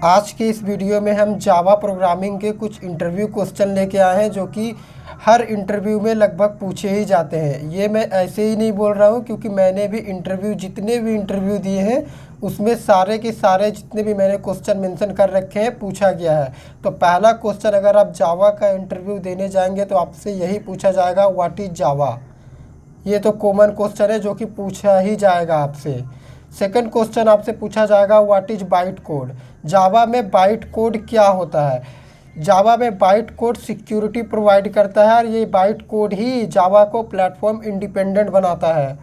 आज के इस वीडियो में हम जावा प्रोग्रामिंग के कुछ इंटरव्यू क्वेश्चन लेके आए हैं जो कि हर इंटरव्यू में लगभग पूछे ही जाते हैं। ये मैं ऐसे ही नहीं बोल रहा हूँ क्योंकि मैंने भी जितने भी इंटरव्यू दिए हैं उसमें सारे के सारे जितने भी मैंने क्वेश्चन मेंशन कर रखे हैं पूछा गया है। तो पहला क्वेश्चन अगर आप जावा का इंटरव्यू देने जाएंगे तो आपसे यही पूछा जाएगा, व्हाट इज़ जावा। ये तो कॉमन क्वेश्चन है जो कि पूछा ही जाएगा आपसे। सेकंड क्वेश्चन आपसे पूछा जाएगा, व्हाट इज़ बाइट कोड। जावा में बाइट कोड क्या होता है। जावा में बाइट कोड सिक्योरिटी प्रोवाइड करता है और ये बाइट कोड ही जावा को प्लेटफॉर्म इंडिपेंडेंट बनाता है।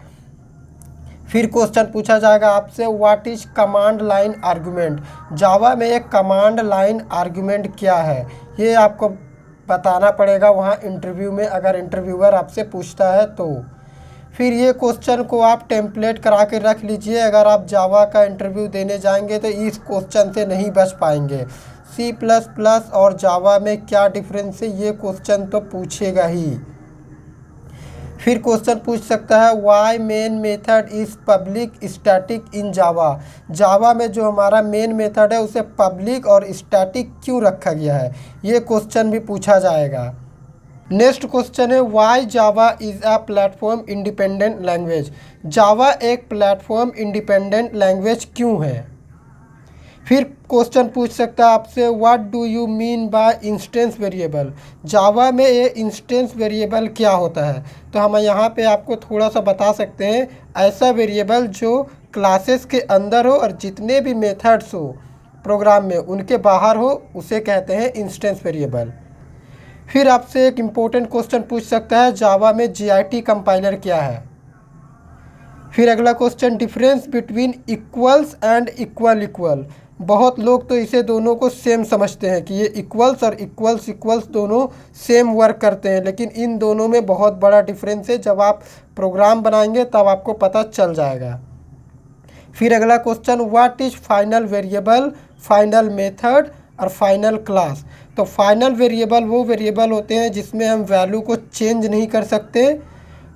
फिर क्वेश्चन पूछा जाएगा आपसे, what is command line argument. Java में एक कमांड लाइन आर्गुमेंट क्या है, ये आपको बताना पड़ेगा वहाँ इंटरव्यू में, अगर इंटरव्यूअर आपसे पूछता है तो। फिर ये क्वेश्चन को आप टेम्पलेट करा के रख लीजिए, अगर आप जावा का इंटरव्यू देने जाएंगे तो इस क्वेश्चन से नहीं बच पाएंगे। C++ और जावा में क्या डिफरेंस है, ये क्वेश्चन तो पूछेगा ही। फिर क्वेश्चन पूछ सकता है, why main method is public static in Java. Java में जो हमारा मेन मेथड है उसे पब्लिक और स्टैटिक क्यों रखा गया है, ये क्वेश्चन भी पूछा जाएगा। नेक्स्ट क्वेश्चन है, why Java is a platform independent language. Java एक प्लेटफॉर्म इंडिपेंडेंट लैंग्वेज क्यों है। फिर क्वेश्चन पूछ सकता है आपसे, what do you mean by instance variable. Java में ये इंस्टेंस वेरिएबल क्या होता है। तो हम यहाँ पे आपको थोड़ा सा बता सकते हैं, ऐसा वेरिएबल जो क्लासेस के अंदर हो और जितने भी मेथड्स हो प्रोग्राम में उनके बाहर हो उसे कहते हैं इंस्टेंस वेरिएबल। फिर आपसे एक इम्पोर्टेंट क्वेश्चन पूछ सकता है, जावा में GIT कंपाइलर क्या है। फिर अगला question, difference between equals and equal equal. बहुत लोग तो इसे दोनों को सेम समझते हैं कि ये इक्वल्स और इक्वल्स दोनों सेम वर्क करते हैं, लेकिन इन दोनों में बहुत बड़ा डिफरेंस है। जब आप प्रोग्राम बनाएंगे तब आपको पता चल जाएगा। फिर अगला question, what is final variable, final method और फाइनल क्लास। तो फाइनल वेरिएबल वो वेरिएबल होते हैं जिसमें हम वैल्यू को चेंज नहीं कर सकते।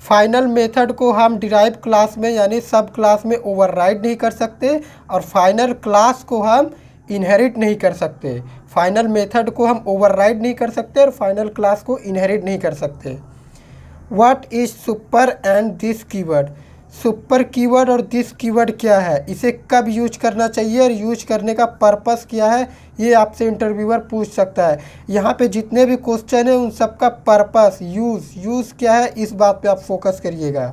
फाइनल मेथड को हम डिराइव क्लास में यानी सब क्लास में ओवरराइड नहीं कर सकते और फाइनल क्लास को हम इनहेरिट नहीं कर सकते। फाइनल मेथड को हम ओवरराइड नहीं कर सकते और फाइनल क्लास को इनहेरिट नहीं कर सकते। What is super and this keyword. Super keyword और दिस कीवर्ड क्या है, इसे कब यूज करना चाहिए और यूज करने का पर्पस क्या है, ये आपसे इंटरव्यूअर पूछ सकता है। यहाँ पे जितने भी क्वेश्चन हैं उन सब का पर्पस, यूज़ क्या है, इस बात पे आप फोकस करिएगा।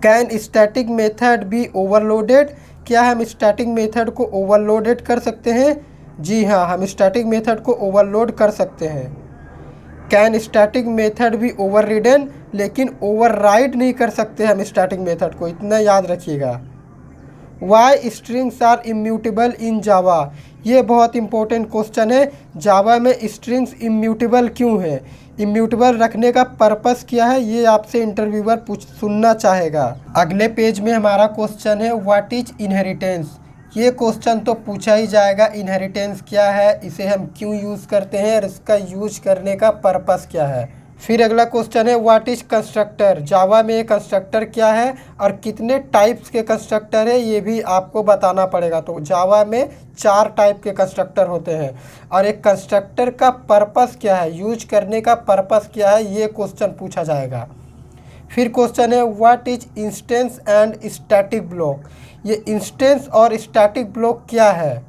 Can static method be overloaded. क्या हम स्टैटिक मेथड को ओवरलोडेड कर सकते हैं। जी हाँ, हम स्टैटिक मेथड को ओवरलोड कर सकते हैं। कैन स्टैटिक मेथड भी ओवर रिडन, लेकिन ओवरराइड नहीं कर सकते हम स्टैटिक मेथड को, इतना याद रखिएगा। वाई स्ट्रिंग्स आर इम्यूटेबल इन जावा। ये बहुत इंपॉर्टेंट क्वेश्चन है, जावा में स्ट्रिंग्स इम्यूटेबल क्यों है, इम्यूटेबल रखने का पर्पस क्या है, ये आपसे इंटरव्यूअर सुनना चाहेगा। अगले पेज में हमारा क्वेश्चन है, व्हाट इज इनहेरिटेंस। ये क्वेश्चन तो पूछा ही जाएगा, इनहेरिटेंस क्या है, इसे हम क्यों यूज़ करते हैं और इसका यूज करने का पर्पस क्या है। फिर अगला क्वेश्चन है, व्हाट इज़ कंस्ट्रक्टर। जावा में कंस्ट्रक्टर क्या है और कितने टाइप्स के कंस्ट्रक्टर है, ये भी आपको बताना पड़ेगा। तो जावा में 4 टाइप के कंस्ट्रक्टर होते हैं और एक कंस्ट्रक्टर का पर्पस क्या है, यूज करने का पर्पस क्या है, ये क्वेश्चन पूछा जाएगा। फिर क्वेश्चन है, what is instance and static block. ये इंस्टेंस और स्टैटिक ब्लॉक क्या है।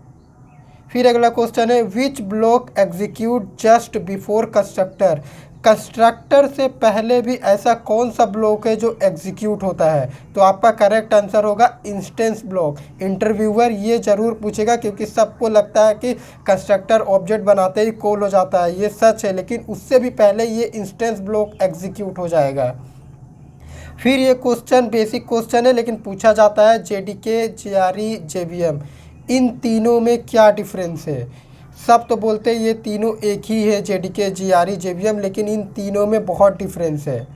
फिर अगला क्वेश्चन है, which block execute just before constructor. Constructor से पहले भी ऐसा कौन सा ब्लॉक है जो एग्जीक्यूट होता है। तो आपका करेक्ट आंसर होगा इंस्टेंस ब्लॉक। इंटरव्यूअर ये ज़रूर पूछेगा क्योंकि सबको लगता है कि कंस्ट्रक्टर ऑब्जेक्ट बनाते ही कॉल हो जाता है, ये सच है, लेकिन उससे भी पहले ये इंस्टेंस ब्लॉक एग्जीक्यूट हो जाएगा। फिर ये क्वेश्चन बेसिक क्वेश्चन है लेकिन पूछा जाता है, JDK, JRE, JVM, इन तीनों में क्या डिफरेंस है। सब तो बोलते हैं ये तीनों एक ही है, JDK, JRE, JVM, लेकिन इन तीनों में बहुत डिफरेंस है।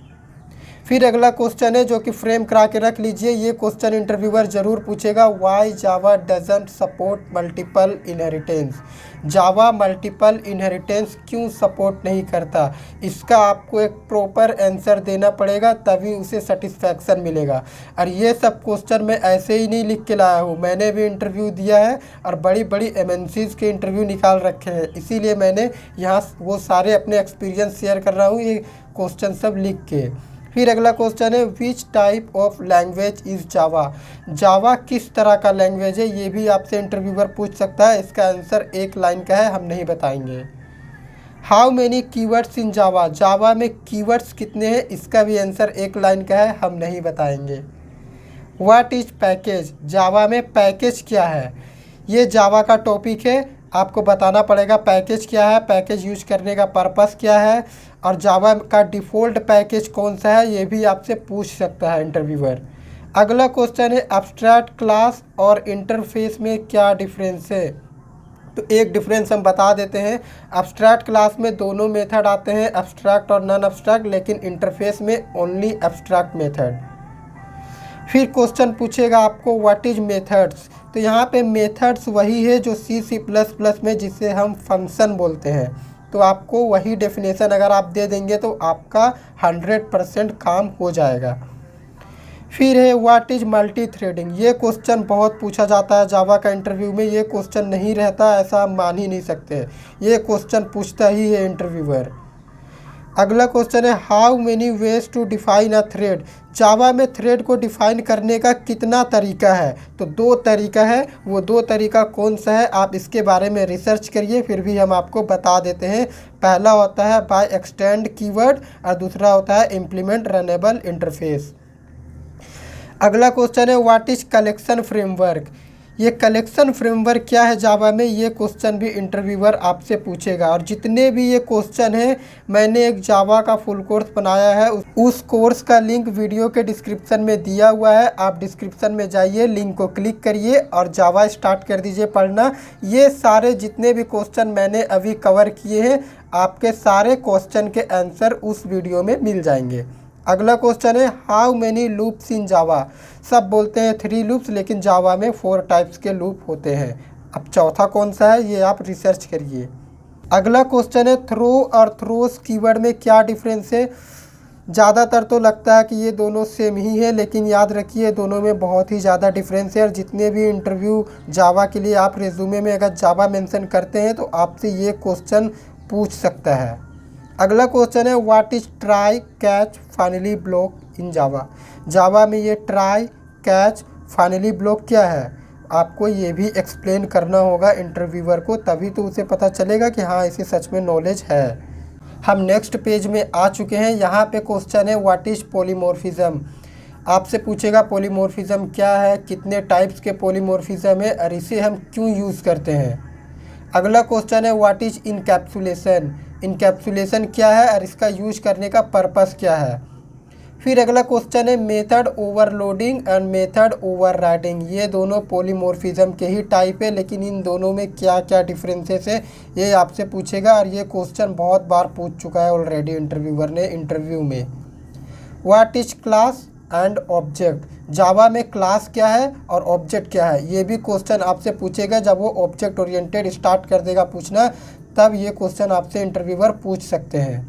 फिर अगला क्वेश्चन है जो कि फ्रेम करा के रख लीजिए, ये क्वेश्चन इंटरव्यूअर ज़रूर पूछेगा, why Java doesn't support multiple inheritance. Java multiple inheritance क्यों सपोर्ट नहीं करता? इसका आपको एक प्रॉपर आंसर देना पड़ेगा, तभी उसे सेटिस्फैक्शन मिलेगा। और ये सब क्वेश्चन मैं ऐसे ही नहीं लिख के लाया हूँ, मैंने भी इंटरव्यू दिया है और बड़ी बड़ी MNCs के इंटरव्यू निकाल रखे हैं, इसीलिए मैंने यहाँ वो सारे अपने एक्सपीरियंस शेयर कर रहा हूँ, ये क्वेश्चन सब लिख के। फिर अगला क्वेश्चन है, which type of language is Java. Java किस तरह का लैंग्वेज है, ये भी आपसे इंटरव्यूअर पूछ सकता है। इसका आंसर एक लाइन का है, हम नहीं बताएंगे। How many keywords in Java, Java में कीवर्ड्स कितने हैं, इसका भी आंसर एक लाइन का है, हम नहीं बताएंगे। व्हाट इज़ पैकेज, जावा में पैकेज क्या है, ये जावा का टॉपिक है, आपको बताना पड़ेगा पैकेज क्या है, पैकेज यूज करने का पर्पस क्या है, और जावा का डिफ़ॉल्ट पैकेज कौन सा है, ये भी आपसे पूछ सकता है इंटरव्यूअर। अगला क्वेश्चन है, एब्स्ट्रैक्ट क्लास और इंटरफेस में क्या डिफरेंस है। तो एक डिफरेंस हम बता देते हैं, एब्स्ट्रैक्ट क्लास में दोनों मेथड आते हैं, एब्स्ट्रैक्ट और नॉन एब्स्ट्रैक्ट, लेकिन इंटरफेस में ओनली एब्स्ट्रैक्ट मेथड। फिर क्वेश्चन पूछेगा आपको, व्हाट इज मेथड्स। तो यहाँ पे मेथड्स वही है जो C++ में जिसे हम फंक्शन बोलते हैं, तो आपको वही डेफिनेशन अगर आप दे देंगे तो आपका 100% काम हो जाएगा। फिर है, व्हाट इज मल्टी थ्रेडिंग। ये क्वेश्चन बहुत पूछा जाता है जावा का इंटरव्यू में, ये क्वेश्चन नहीं रहता ऐसा आप मान ही नहीं सकते, ये क्वेश्चन पूछता ही है इंटरव्यूअर। अगला क्वेश्चन है, how many ways to define a thread. Java में थ्रेड को डिफाइन करने का कितना तरीका है, तो 2 तरीका है, वो 2 तरीका कौन सा है आप इसके बारे में रिसर्च करिए, फिर भी हम आपको बता देते हैं। पहला होता है बाय एक्सटेंड कीवर्ड और दूसरा होता है इम्प्लीमेंट रनेबल इंटरफेस। अगला क्वेश्चन है, व्हाट इज कलेक्शन फ्रेमवर्क। ये कलेक्शन फ्रेमवर्क क्या है जावा में, ये क्वेश्चन भी इंटरव्यूअर आपसे पूछेगा। और जितने भी ये क्वेश्चन हैं, मैंने एक जावा का फुल कोर्स बनाया है, उस कोर्स का लिंक वीडियो के डिस्क्रिप्शन में दिया हुआ है, आप डिस्क्रिप्शन में जाइए, लिंक को क्लिक करिए और जावा स्टार्ट कर दीजिए पढ़ना। ये सारे जितने भी क्वेश्चन मैंने अभी कवर किए हैं, आपके सारे क्वेश्चन के आंसर उस वीडियो में मिल जाएंगे। अगला क्वेश्चन है, हाउ मेनी लूप्स इन जावा। सब बोलते हैं 3 लूप्स, लेकिन जावा में 4 टाइप्स के लूप होते हैं। अब चौथा कौन सा है, ये आप रिसर्च करिए। अगला क्वेश्चन है, थ्रो और थ्रोस कीवर्ड में क्या डिफरेंस है। ज़्यादातर तो लगता है कि ये दोनों सेम ही है, लेकिन याद रखिए दोनों में बहुत ही ज़्यादा डिफरेंस है। और जितने भी इंटरव्यू जावा के लिए आप रिज्यूमे में अगर जावा मेंशन करते हैं तो आपसे ये क्वेश्चन पूछ सकता है। अगला क्वेश्चन है, what is try catch finally block in Java. Java में ये ट्राई कैच फाइनली ब्लॉक क्या है, आपको ये भी एक्सप्लेन करना होगा इंटरव्यूअर को, तभी तो उसे पता चलेगा कि हाँ इसे सच में नॉलेज है। हम नेक्स्ट पेज में आ चुके हैं, यहाँ पे क्वेश्चन है, व्हाट इज पॉलीमॉर्फिज्म। आपसे पूछेगा पॉलीमॉर्फिज्म क्या है, कितने टाइप्स के पॉलीमॉर्फिज्म है और इसे हम क्यों यूज़ करते हैं। अगला क्वेश्चन है, व्हाट इज इनकैप्सुलेशन। इनकैप्सुलेशन क्या है और इसका यूज करने का पर्पस क्या है। फिर अगला क्वेश्चन है, method overloading and method overriding. ये दोनों पॉलीमॉर्फिज्म के ही टाइप है, लेकिन इन दोनों में क्या क्या डिफरेंसेस है ये आपसे पूछेगा, और ये क्वेश्चन बहुत बार पूछ चुका है ऑलरेडी इंटरव्यूअर ने इंटरव्यू में। What is class and object. Java में क्लास क्या है और ऑब्जेक्ट क्या है, ये भी क्वेश्चन आपसे पूछेगा। जब वो ऑब्जेक्ट ओरिएंटेड स्टार्ट कर देगा पूछना, तब ये क्वेश्चन आपसे इंटरव्यूअर पूछ सकते हैं।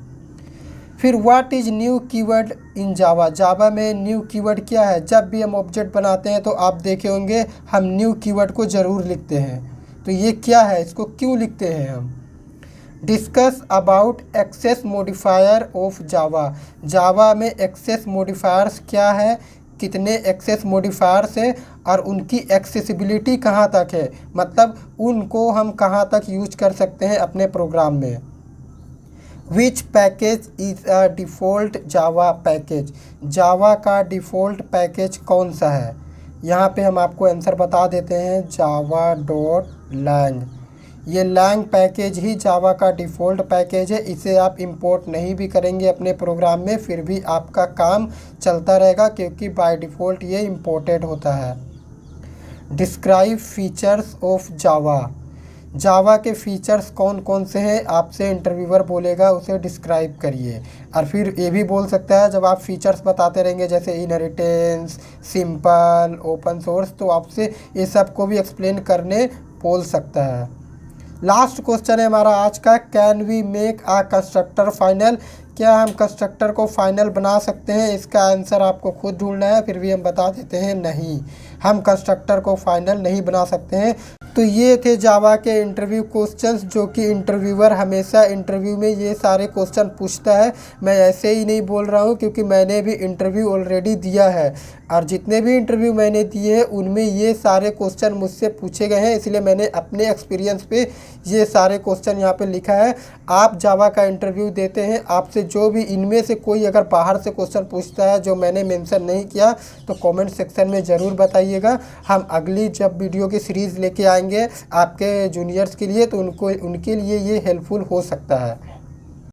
फिर what is new keyword in Java. Java में न्यू कीवर्ड क्या है। जब भी हम ऑब्जेक्ट बनाते हैं तो आप देखे होंगे हम न्यू कीवर्ड को ज़रूर लिखते हैं, तो ये क्या है, इसको क्यों लिखते हैं हम। Discuss about access modifier of Java. Java में एक्सेस मॉडिफायर्स क्या है, कितने एक्सेस मॉडिफायर्स है और उनकी एक्सेसिबिलिटी कहाँ तक है, मतलब उनको हम कहाँ तक यूज कर सकते हैं अपने प्रोग्राम में। Which package is a default Java package. Java का डिफ़ॉल्ट पैकेज कौन सा है, यहाँ पे हम आपको आंसर बता देते हैं, java.lang। ये lang पैकेज ही जावा का डिफ़ॉल्ट पैकेज है, इसे आप इंपोर्ट नहीं भी करेंगे अपने प्रोग्राम में फिर भी आपका काम चलता रहेगा, क्योंकि बाय डिफ़ॉल्ट ये इंपोर्टेड होता है। Describe features of Java. Java के फीचर्स कौन कौन से हैं आपसे इंटरव्यूअर बोलेगा, उसे डिस्क्राइब करिए। और फिर ये भी बोल सकता है, जब आप फीचर्स बताते रहेंगे जैसे इनहेरिटेंस, सिंपल, ओपन सोर्स, तो आपसे ये सब को भी एक्सप्लेन करने बोल सकता है। लास्ट क्वेश्चन है हमारा आज का, can we make a constructor final? क्या हम कंस्ट्रक्टर को फाइनल बना सकते हैं? इसका आंसर आपको खुद ढूंढना है, फिर भी हम बता देते हैं नहीं, हम कंस्ट्रक्टर को फाइनल नहीं बना सकते हैं। तो ये थे जावा के इंटरव्यू क्वेश्चंस, जो कि इंटरव्यूअर हमेशा इंटरव्यू में ये सारे क्वेश्चन पूछता है। मैं ऐसे ही नहीं बोल रहा हूँ, क्योंकि मैंने भी इंटरव्यू ऑलरेडी दिया है, और जितने भी इंटरव्यू मैंने दिए हैं उनमें ये सारे क्वेश्चन मुझसे पूछे गए हैं, इसलिए मैंने अपने एक्सपीरियंस पे ये सारे क्वेश्चन यहाँ पे लिखा है। आप जावा का इंटरव्यू देते हैं, आपसे जो भी इनमें से कोई अगर बाहर से क्वेश्चन पूछता है जो मैंने मेंशन नहीं किया, तो कमेंट सेक्शन में ज़रूर बताइएगा। हम अगली जब वीडियो की सीरीज़ लेके आएंगे आपके जूनियर्स के लिए, तो उनके लिए ये हेल्पफुल हो सकता है।